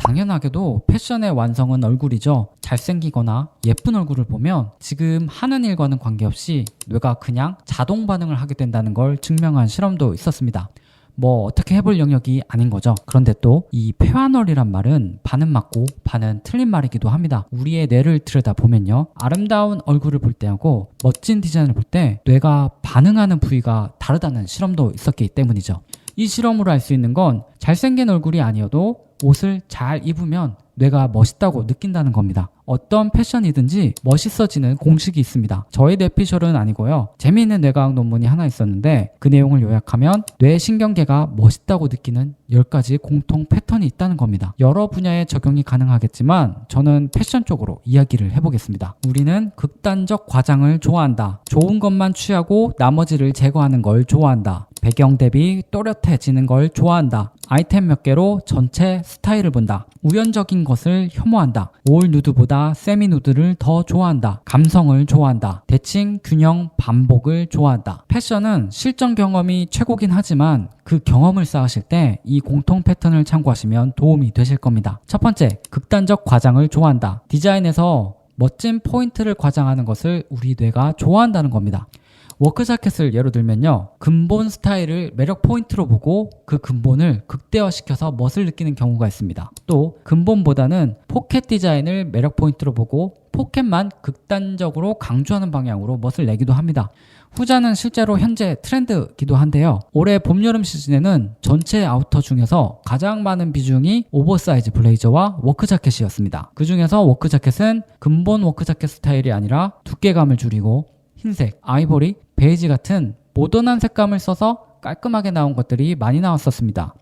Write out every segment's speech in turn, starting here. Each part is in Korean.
당연하게도 패션의 완성은 얼굴이죠. 잘생기거나 예쁜 얼굴을 보면 지금 하는 일과는 관계없이 뇌가 그냥 자동 반응을 하게 된다는 걸 증명한 실험도 있었습니다. 뭐 어떻게 해볼 영역이 아닌 거죠. 그런데 또 이 폐화널이란 말은 반은 맞고 반은 틀린 말이기도 합니다. 우리의 뇌를 들여다보면요, 아름다운 얼굴을 볼 때하고 멋진 디자인을 볼 때 뇌가 반응하는 부위가 다르다는 실험도 있었기 때문이죠. 이 실험으로 알 수 있는 건 잘생긴 얼굴이 아니어도 옷을 잘 입으면 뇌가 멋있다고 느낀다는 겁니다. 어떤 패션이든지 멋있어지는 공식이 있습니다. 저의 뇌피셜은 아니고요. 재미있는 뇌과학 논문이 하나 있었는데 그 내용을 요약하면 뇌 신경계가 멋있다고 느끼는 10가지 공통 패턴이 있다는 겁니다. 여러 분야에 적용이 가능하겠지만 저는 패션 쪽으로 이야기를 해보겠습니다. 우리는 극단적 과장을 좋아한다. 좋은 것만 취하고 나머지를 제거하는 걸 좋아한다. 배경 대비 또렷해지는 걸 좋아한다. 아이템 몇 개로 전체 스타일을 본다. 우연적인 것을 혐오한다. 올 누드보다 세미 누드를 더 좋아한다. 감성을 좋아한다. 대칭, 균형, 반복을 좋아한다. 패션은 실전 경험이 최고긴 하지만 그 경험을 쌓으실 때 이 공통 패턴을 참고하시면 도움이 되실 겁니다. 첫 번째, 극단적 과장을 좋아한다. 디자인에서 멋진 포인트를 과장하는 것을 우리 뇌가 좋아한다는 겁니다. 워크 자켓을 예로 들면요, 근본 스타일을 매력 포인트로 보고 그 근본을 극대화시켜서 멋을 느끼는 경우가 있습니다. 또 근본보다는 포켓 디자인을 매력 포인트로 보고 포켓만 극단적으로 강조하는 방향으로 멋을 내기도 합니다. 후자는 실제로 현재 트렌드기도 한데요. 올해 봄, 여름 시즌에는 전체 아우터 중에서 가장 많은 비중이 오버사이즈 블레이저와 워크 자켓이었습니다. 그 중에서 워크 자켓은 근본 워크 자켓 스타일이 아니라 두께감을 줄이고 흰색, 아이보리, 베이지 같은 모던한 색감을 써서 깔끔하게 나온 것들이 많이 나왔었습니다.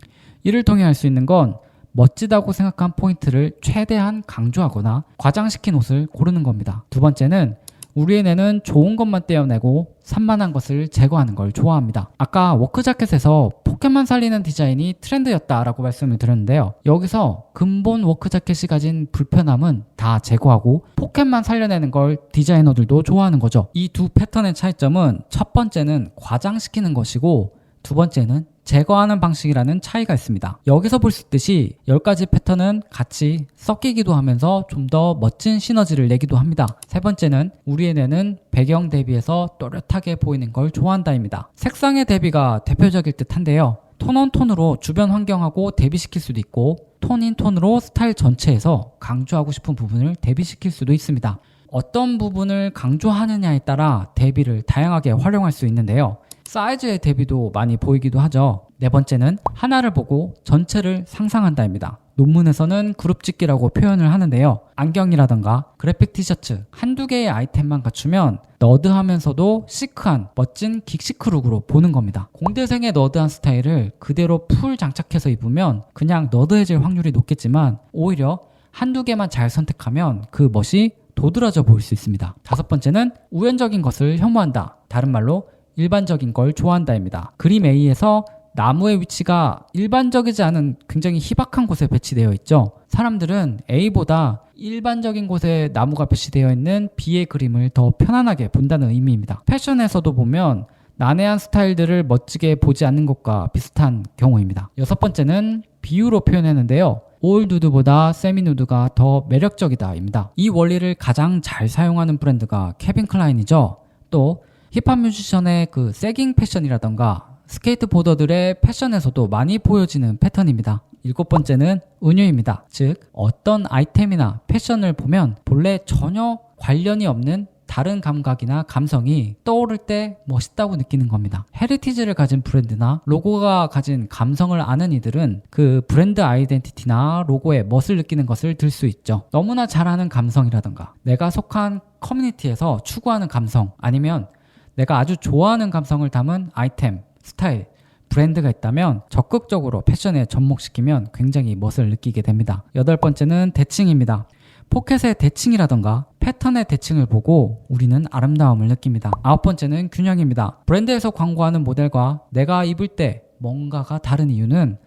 이를 통해 알 수 있는 건 멋지다고 생각한 포인트를 최대한 강조하거나 과장시킨 옷을 고르는 겁니다. 두 번째는 우리의 뇌는 좋은 것만 떼어내고 산만한 것을 제거하는 걸 좋아합니다. 아까 워크 자켓에서 포켓만 살리는 디자인이 트렌드였다라고 말씀을 드렸는데요. 여기서 근본 워크 자켓이 가진 불편함은 다 제거하고 포켓만 살려내는 걸 디자이너들도 좋아하는 거죠. 이 두 패턴의 차이점은 첫 번째는 과장시키는 것이고 두 번째는 제거하는 방식이라는 차이가 있습니다. 여기서 볼 수 있듯이 10가지 패턴은 같이 섞이기도 하면서 좀 더 멋진 시너지를 내기도 합니다. 세 번째는 우리의 뇌는 배경 대비해서 또렷하게 보이는 걸 좋아한다입니다. 색상의 대비가 대표적일 듯 한데요. 톤온 톤으로 주변 환경하고 대비시킬 수도 있고 톤인 톤으로 스타일 전체에서 강조하고 싶은 부분을 대비시킬 수도 있습니다. 어떤 부분을 강조하느냐에 따라 대비를 다양하게 활용할 수 있는데요. 사이즈의 대비도 많이 보이기도 하죠. 네 번째는 하나를 보고 전체를 상상한다입니다. 논문에서는 그룹 찍기라고 표현을 하는데요. 안경이라던가 그래픽 티셔츠 한두 개의 아이템만 갖추면 너드하면서도 시크한 멋진 긱시크 룩으로 보는 겁니다. 공대생의 너드한 스타일을 그대로 풀 장착해서 입으면 그냥 너드해질 확률이 높겠지만 오히려 한두 개만 잘 선택하면 그 멋이 도드라져 보일 수 있습니다. 다섯 번째는 우연적인 것을 혐오한다. 다른 말로 일반적인 걸 좋아한다입니다. 그림 A에서 나무의 위치가 일반적이지 않은 굉장히 희박한 곳에 배치되어 있죠. 사람들은 A보다 일반적인 곳에 나무가 배치되어 있는 B의 그림을 더 편안하게 본다는 의미입니다. 패션에서도 보면 난해한 스타일들을 멋지게 보지 않는 것과 비슷한 경우입니다. 여섯 번째는 비유로 표현했는데요. 올 누드보다 세미 누드가 더 매력적이다입니다. 이 원리를 가장 잘 사용하는 브랜드가 케빈 클라인이죠. 또 힙합 뮤지션의 그 세깅 패션이라던가 스케이트보더들의 패션에서도 많이 보여지는 패턴입니다. 일곱 번째는 은유입니다. 즉 어떤 아이템이나 패션을 보면 본래 전혀 관련이 없는 다른 감각이나 감성이 떠오를 때 멋있다고 느끼는 겁니다. 헤리티지를 가진 브랜드나 로고가 가진 감성을 아는 이들은 그 브랜드 아이덴티티나 로고의 멋을 느끼는 것을 들 수 있죠. 너무나 잘 아는 감성이라던가 내가 속한 커뮤니티에서 추구하는 감성 아니면 내가 아주 좋아하는 감성을 담은 아이템, 스타일, 브랜드가 있다면 적극적으로 패션에 접목시키면 굉장히 멋을 느끼게 됩니다. 여덟 번째는 대칭입니다. 포켓의 대칭이라던가 패턴의 대칭을 보고 우리는 아름다움을 느낍니다. 아홉 번째는 균형입니다. 브랜드에서 광고하는 모델과 내가 입을 때 뭔가가 다른 이유는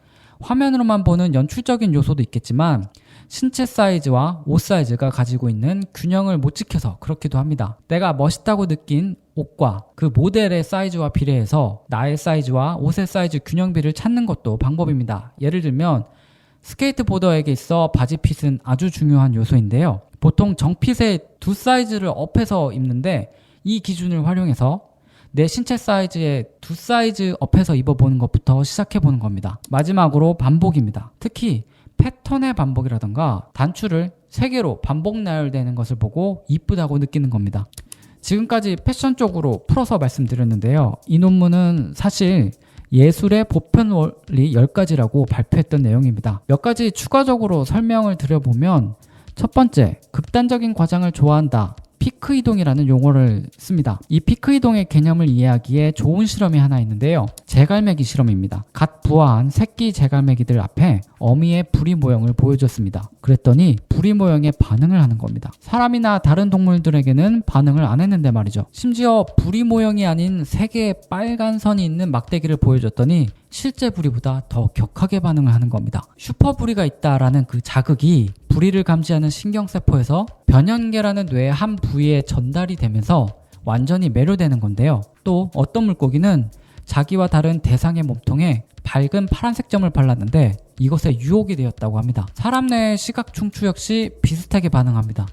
화면으로만 보는 연출적인 요소도 있겠지만 신체 사이즈와 옷 사이즈가 가지고 있는 균형을 못 지켜서 그렇기도 합니다. 내가 멋있다고 느낀 옷과 그 모델의 사이즈와 비례해서 나의 사이즈와 옷의 사이즈 균형비를 찾는 것도 방법입니다. 예를 들면 스케이트보더에게 있어 바지핏은 아주 중요한 요소인데요. 보통 정핏의 두 사이즈를 업해서 입는데 이 기준을 활용해서 내 신체 사이즈의 두 사이즈 업해서 입어보는 것부터 시작해보는 겁니다. 마지막으로 반복입니다. 특히 패턴의 반복이라던가 단추를 3개로 반복 나열되는 것을 보고 이쁘다고 느끼는 겁니다. 지금까지 패션 쪽으로 풀어서 말씀드렸는데요. 이 논문은 사실 예술의 보편 원리 10가지라고 발표했던 내용입니다. 몇 가지 추가적으로 설명을 드려보면 첫 번째, 극단적인 과장을 좋아한다. 피크 이동이라는 용어를 씁니다. 이 피크 이동의 개념을 이해하기에 좋은 실험이 하나 있는데요. 제갈매기 실험입니다. 갓 부화한 새끼 제갈매기들 앞에 어미의 부리 모형을 보여줬습니다. 그랬더니 부리 모형에 반응을 하는 겁니다. 사람이나 다른 동물들에게는 반응을 안 했는데 말이죠. 심지어 부리 모형이 아닌 3개의 빨간 선이 있는 막대기를 보여줬더니 실제 부리보다 더 격하게 반응을 하는 겁니다. 슈퍼 부리가 있다라는 그 자극이 부리를 감지하는 신경세포에서 변연계라는 뇌의 한 부위에 전달이 되면서 완전히 매료되는 건데요. 또 어떤 물고기는 자기와 다른 대상의 몸통에 밝은 파란색 점을 발랐는데 이것에 유혹이 되었다고 합니다. 사람 뇌의 시각 충추 역시 비슷하게 반응합니다.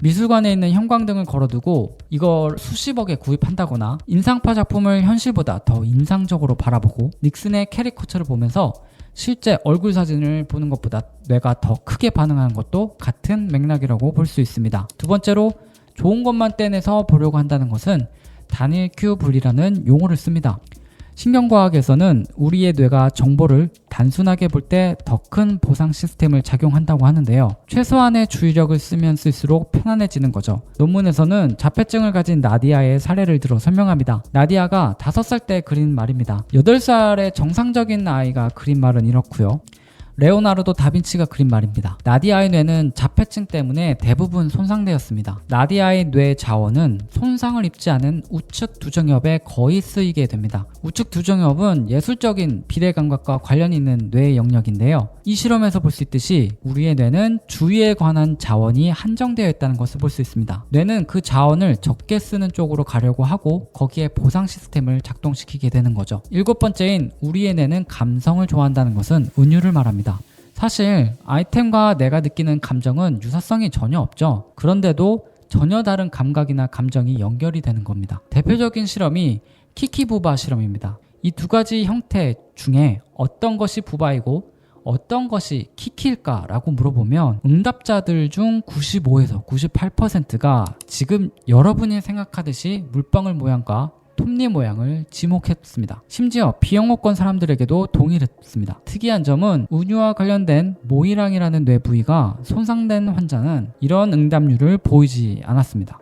미술관에 있는 형광등을 걸어두고 이걸 수십억에 구입한다거나 인상파 작품을 현실보다 더 인상적으로 바라보고 닉슨의 캐리커처를 보면서 실제 얼굴 사진을 보는 것보다 뇌가 더 크게 반응하는 것도 같은 맥락이라고 볼 수 있습니다. 두 번째로 좋은 것만 떼내서 보려고 한다는 것은 다닐큐 분리라는 용어를 씁니다. 신경과학에서는 우리의 뇌가 정보를 단순하게 볼 때 더 큰 보상 시스템을 작용한다고 하는데요. 최소한의 주의력을 쓰면 쓸수록 편안해지는 거죠. 논문에서는 자폐증을 가진 나디아의 사례를 들어 설명합니다. 나디아가 5살 때 그린 말입니다. 8살의 정상적인 아이가 그린 말은 이렇고요. 레오나르도 다빈치가 그린 말입니다. 나디아의 뇌는 자폐증 때문에 대부분 손상되었습니다. 나디아의 뇌 자원은 손상을 입지 않은 우측 두정엽에 거의 쓰이게 됩니다. 우측 두정엽은 예술적인 비례감각과 관련이 있는 뇌의 영역인데요. 이 실험에서 볼 수 있듯이 우리의 뇌는 주의에 관한 자원이 한정되어 있다는 것을 볼 수 있습니다. 뇌는 그 자원을 적게 쓰는 쪽으로 가려고 하고 거기에 보상 시스템을 작동시키게 되는 거죠. 7번째인 우리의 뇌는 감성을 좋아한다는 것은 은유를 말합니다. 사실 아이템과 내가 느끼는 감정은 유사성이 전혀 없죠. 그런데도 전혀 다른 감각이나 감정이 연결이 되는 겁니다. 대표적인 실험이 키키부바 실험입니다. 이 2가지 형태 중에 어떤 것이 부바이고 어떤 것이 키키일까라고 물어보면 응답자들 중 95에서 98%가 지금 여러분이 생각하듯이 물방울 모양과 톱니 모양을 지목했습니다. 심지어 비영어권 사람들에게도 동일했습니다. 특이한 점은 은유와 관련된 모이랑이라는 뇌 부위가 손상된 환자는 이런 응답률을 보이지 않았습니다.